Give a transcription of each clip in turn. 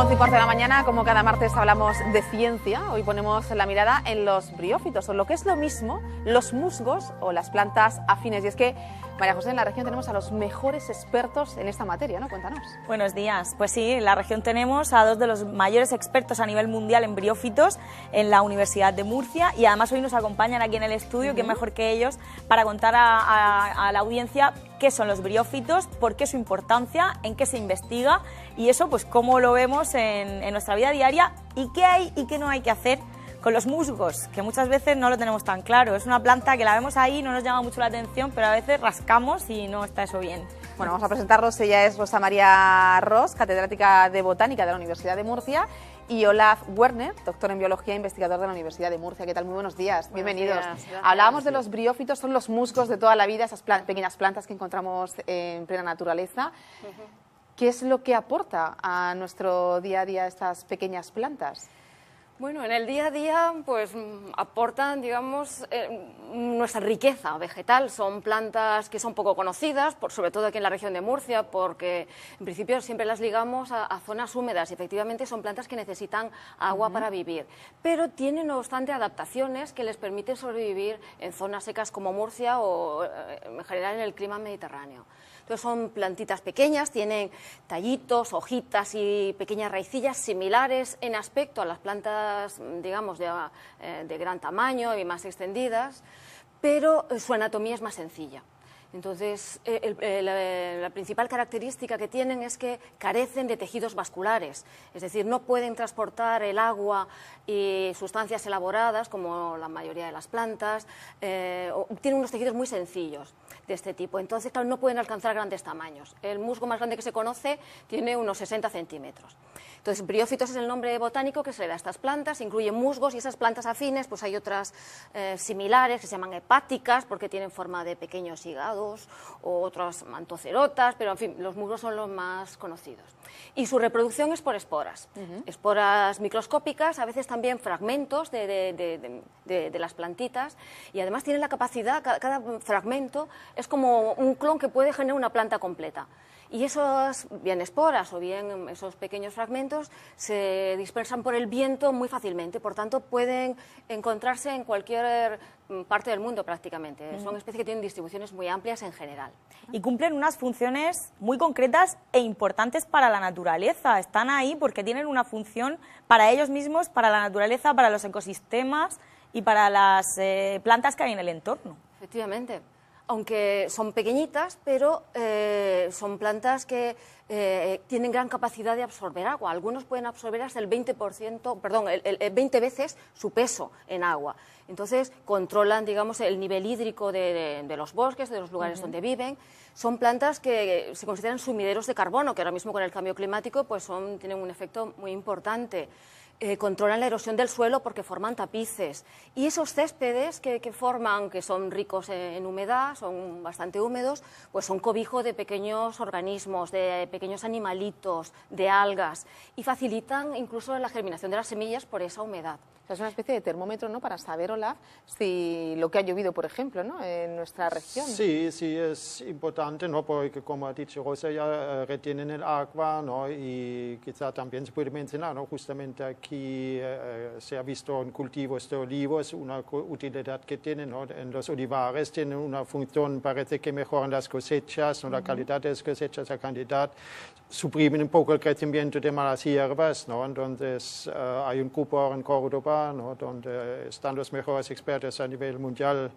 11:15 de la mañana, como cada martes hablamos de ciencia, hoy ponemos la mirada en los briófitos, o lo que es lo mismo, los musgos o las plantas afines. Y es que, María José, en la región tenemos a los mejores expertos en esta materia, ¿no? Cuéntanos. Buenos días. Pues sí, en la región tenemos a dos de los mayores expertos a nivel mundial en briófitos en la Universidad de Murcia, y además hoy nos acompañan aquí en el estudio, que mejor que ellos, para contar a la audiencia qué son los briófitos, por qué su importancia, en qué se investiga y eso, pues cómo lo vemos en nuestra vida diaria y qué hay y qué no hay que hacer con los musgos, que muchas veces no lo tenemos tan claro. Es una planta que la vemos ahí, no nos llama mucho la atención, pero a veces rascamos y no está eso bien. Bueno, vamos a presentarlos. Ella es Rosa María Ros, catedrática de Botánica de la Universidad de Murcia, y Olaf Werner, doctor en Biología e investigador de la Universidad de Murcia. ¿Qué tal? Muy buenos días. Bienvenidos. Hablábamos de los briófitos, son los musgos de toda la vida, esas pequeñas plantas que encontramos en plena naturaleza. ¿Qué es lo que aporta a nuestro día a día estas pequeñas plantas? Bueno, en el día a día pues aportan, digamos, nuestra riqueza vegetal. Son plantas que son poco conocidas, sobre todo aquí en la región de Murcia, porque en principio siempre las ligamos a zonas húmedas y efectivamente son plantas que necesitan agua para vivir. Pero tienen, no obstante, adaptaciones que les permiten sobrevivir en zonas secas como Murcia o en general en el clima mediterráneo. Entonces son plantitas pequeñas, tienen tallitos, hojitas y pequeñas raicillas similares en aspecto a las plantas, digamos, de gran tamaño y más extendidas, pero su anatomía es más sencilla. Entonces, la principal característica que tienen es que carecen de tejidos vasculares, es decir, no pueden transportar el agua y sustancias elaboradas, como la mayoría de las plantas, tienen unos tejidos muy sencillos de este tipo. Entonces, claro, no pueden alcanzar grandes tamaños. El musgo más grande que se conoce tiene unos 60 centímetros. Entonces, briófitos es el nombre botánico que se le da a estas plantas, incluye musgos, y esas plantas afines, pues hay otras similares que se llaman hepáticas porque tienen forma de pequeños hígados, o otras mantocerotas, pero en fin, los musgos son los más conocidos. Y su reproducción es por esporas, esporas microscópicas, a veces también fragmentos de las plantitas, y además tienen la capacidad, cada fragmento es como un clon que puede generar una planta completa. Y esas, bien esporas o bien esos pequeños fragmentos, se dispersan por el viento muy fácilmente, por tanto pueden encontrarse en cualquier parte del mundo prácticamente. Son especies que tienen distribuciones muy amplias en general. Y cumplen unas funciones muy concretas e importantes para la naturaleza. Están ahí porque tienen una función para ellos mismos, para la naturaleza, para los ecosistemas y para las plantas que hay en el entorno. Efectivamente. Aunque son pequeñitas, pero son plantas que tienen gran capacidad de absorber agua. Algunos pueden absorber hasta el 20%, perdón, 20 veces su peso en agua. Entonces, controlan, digamos, el nivel hídrico de los bosques, de los lugares donde viven. Son plantas que se consideran sumideros de carbono, que ahora mismo con el cambio climático pues tienen un efecto muy importante. Controlan la erosión del suelo porque forman tapices, y esos céspedes que forman, que son ricos en humedad, son bastante húmedos, pues son cobijo de pequeños organismos, de pequeños animalitos, de algas, y facilitan incluso la germinación de las semillas por esa humedad. O sea, es una especie de termómetro, ¿no?, para saber, Olaf, si lo que ha llovido, por ejemplo, ¿no?, en nuestra región. Sí, sí, es importante, ¿no?, porque como ha dicho Rosa, ya retienen el agua, ¿no?, y quizá también se puede mencionar, ¿no?, justamente aquí se ha visto en cultivos de olivos una utilidad que tienen, ¿no?, en los olivares tienen una función, parece que mejoran las cosechas, ¿no?, la calidad de las cosechas, la cantidad, suprimen un poco el crecimiento de malas hierbas, ¿no?, entonces hay un grupo ahora en Córdoba, ¿no?, donde están los mejores expertos a nivel mundial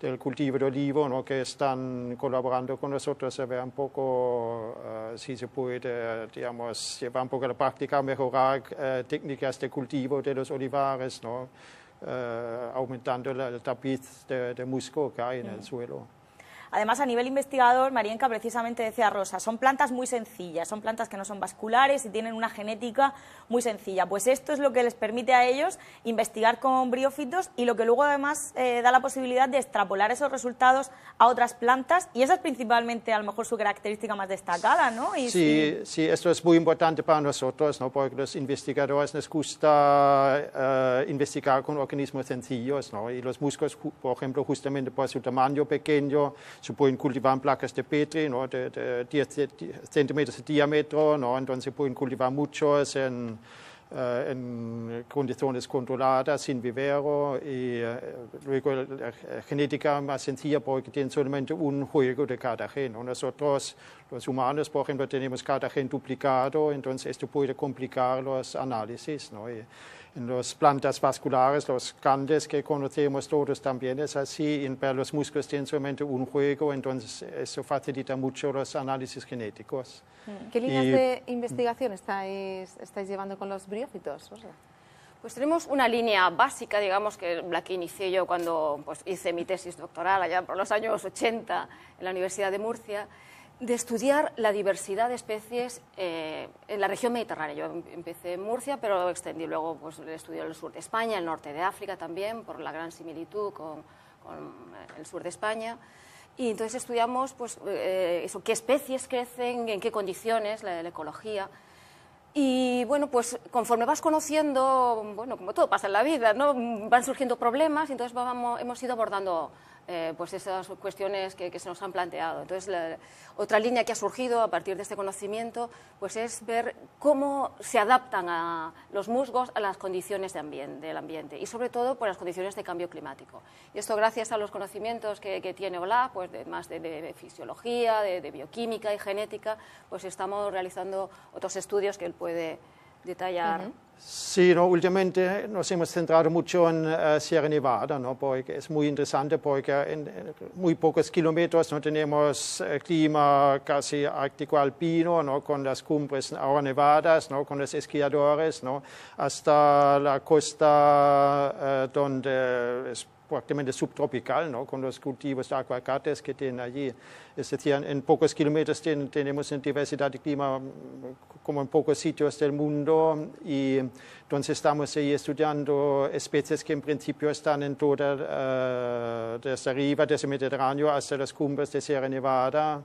del cultivo de olivo, ¿no?, que están colaborando con nosotros a ver un poco si se puede, digamos, llevar un poco a la práctica, mejorar técnicas de cultivo de los olivares, ¿no?, aumentando el tapiz de musgo que hay en el suelo. Además, a nivel investigador, Marienca precisamente decía Rosa, son plantas muy sencillas, son plantas que no son vasculares y tienen una genética muy sencilla. Pues esto es lo que les permite a ellos investigar con briófitos y lo que luego además da la posibilidad de extrapolar esos resultados a otras plantas, y esa es principalmente a lo mejor su característica más destacada, ¿no? Y sí, esto es muy importante para nosotros, ¿no?, porque los investigadores nos gusta investigar con organismos sencillos, ¿no?, y los musgos, por ejemplo, justamente por su tamaño pequeño, se pueden cultivar en placas de Petri, ¿no? de 10 centímetros de diámetro, ¿no? Entonces se pueden cultivar muchos en condiciones controladas, sin vivero, y luego la genética más sencilla porque tiene solamente un juego de cada gen, ¿no? Nosotros, los humanos, por ejemplo, tenemos cada gen duplicado, entonces esto puede complicar los análisis, ¿no? Y en las plantas vasculares, los grandes que conocemos todos también es así, pero los músculos tienen solamente un juego, entonces eso facilita mucho los análisis genéticos. ¿Qué líneas de investigación estáis llevando con los briófitos? Pues tenemos una línea básica, digamos, que la que inicié yo cuando pues, hice mi tesis doctoral allá por los años 80 en la Universidad de Murcia, de estudiar la diversidad de especies en la región mediterránea. Yo empecé en Murcia, pero extendí luego, pues estudié el sur de España, el norte de África también, por la gran similitud con el sur de España. Y entonces estudiamos pues, eso, qué especies crecen, en qué condiciones, la ecología. Y bueno, pues conforme vas conociendo, bueno, como todo pasa en la vida, ¿no? Van surgiendo problemas y entonces hemos ido abordando pues esas cuestiones que se nos han planteado. Entonces, otra línea que ha surgido a partir de este conocimiento pues es ver cómo se adaptan a los musgos a las condiciones del ambiente y sobre todo por las condiciones de cambio climático. Y esto gracias a los conocimientos que tiene Olaf, pues más de fisiología, de bioquímica y genética, pues estamos realizando otros estudios que él puede detallar. Sí, ¿no? Últimamente nos hemos centrado mucho en Sierra Nevada, ¿no? Porque es muy interesante porque en muy pocos kilómetros no tenemos clima casi ártico alpino, ¿no? Con las cumbres ahora nevadas, ¿no? Con los esquiadores, ¿no? Hasta la costa donde es prácticamente subtropical, ¿no? Con los cultivos de aguacates que tienen allí. Es decir, en pocos kilómetros tenemos una diversidad de clima como en pocos sitios del mundo y entonces estamos ahí estudiando especies que en principio están en toda, desde arriba, desde el Mediterráneo hasta las cumbres de Sierra Nevada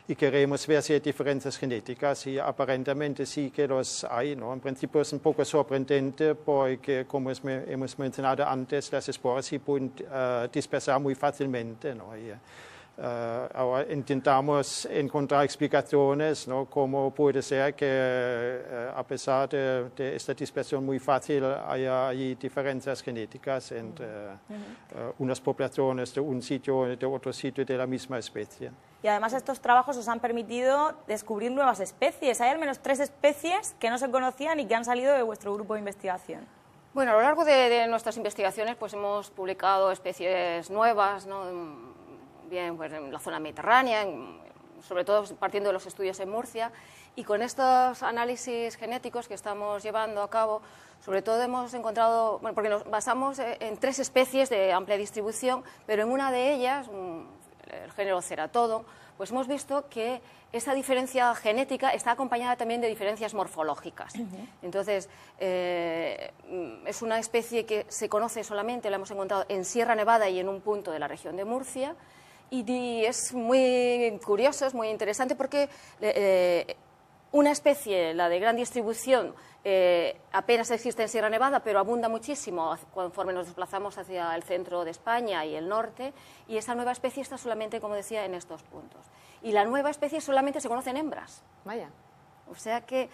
y queremos ver si hay diferencias genéticas y aparentemente sí que los hay, ¿no? En principio es un poco sorprendente porque, como hemos mencionado antes, las esporas se pueden dispersar muy fácilmente, ¿no? Y, ahora intentamos encontrar explicaciones, ¿no? Cómo puede ser que a pesar de esta dispersión muy fácil haya diferencias genéticas entre unas poblaciones de un sitio y de otro sitio de la misma especie. Y además estos trabajos os han permitido descubrir nuevas especies. Hay al menos 3 especies que no se conocían y que han salido de vuestro grupo de investigación. Bueno, a lo largo de nuestras investigaciones pues hemos publicado especies nuevas, ¿no? Bien, pues en la zona mediterránea, sobre todo partiendo de los estudios en Murcia, y con estos análisis genéticos que estamos llevando a cabo, sobre todo hemos encontrado, bueno, porque nos basamos en 3 especies de amplia distribución, pero en una de ellas, el género Ceratodon, pues hemos visto que esa diferencia genética está acompañada también de diferencias morfológicas. Entonces, es una especie que se conoce solamente, la hemos encontrado en Sierra Nevada y en un punto de la región de Murcia, y es muy curioso, es muy interesante porque una especie, la de gran distribución, apenas existe en Sierra Nevada, pero abunda muchísimo conforme nos desplazamos hacia el centro de España y el norte, y esa nueva especie está solamente, como decía, en estos puntos. Y la nueva especie solamente se conoce en hembras. Vaya. O sea que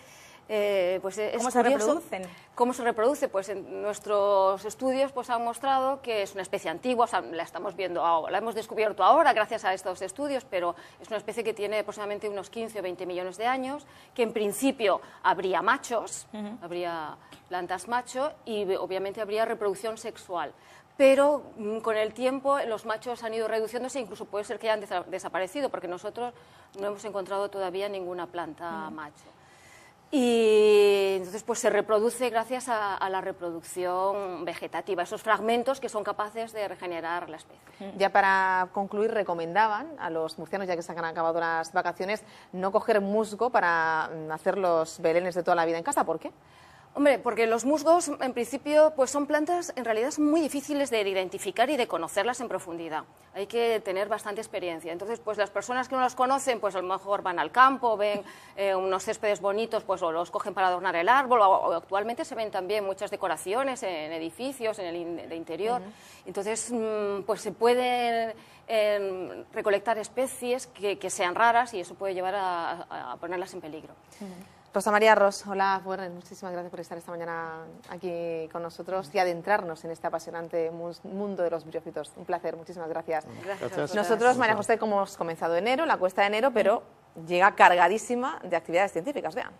pues es ¿Cómo se reproducen? ¿Cómo se reproduce? Pues en nuestros estudios pues han mostrado que es una especie antigua, o sea, la estamos viendo ahora, la hemos descubierto ahora gracias a estos estudios, pero es una especie que tiene aproximadamente unos 15 o 20 millones de años, que en principio habría machos, habría plantas macho y obviamente habría reproducción sexual. Pero con el tiempo los machos han ido reduciéndose, incluso puede ser que hayan desaparecido, porque nosotros no hemos encontrado todavía ninguna planta macho. Y entonces pues se reproduce gracias a la reproducción vegetativa, esos fragmentos que son capaces de regenerar la especie. Ya para concluir, recomendaban a los murcianos, ya que se han acabado las vacaciones, no coger musgo para hacer los belenes de toda la vida en casa. ¿Por qué? Hombre, porque los musgos, en principio, pues son plantas en realidad muy difíciles de identificar y de conocerlas en profundidad. Hay que tener bastante experiencia. Entonces, pues las personas que no las conocen, pues a lo mejor van al campo, ven unos céspedes bonitos, pues o los cogen para adornar el árbol, o actualmente se ven también muchas decoraciones en edificios, en el de interior. Entonces, pues se pueden recolectar especies que sean raras y eso puede llevar a ponerlas en peligro. Rosa María Ros, hola Werner, muchísimas gracias por estar esta mañana aquí con nosotros y adentrarnos en este apasionante mundo de los briófitos. Un placer, muchísimas gracias. Gracias. Nosotros, María José, como hemos comenzado enero, la cuesta de enero, pero llega cargadísima de actividades científicas, vean.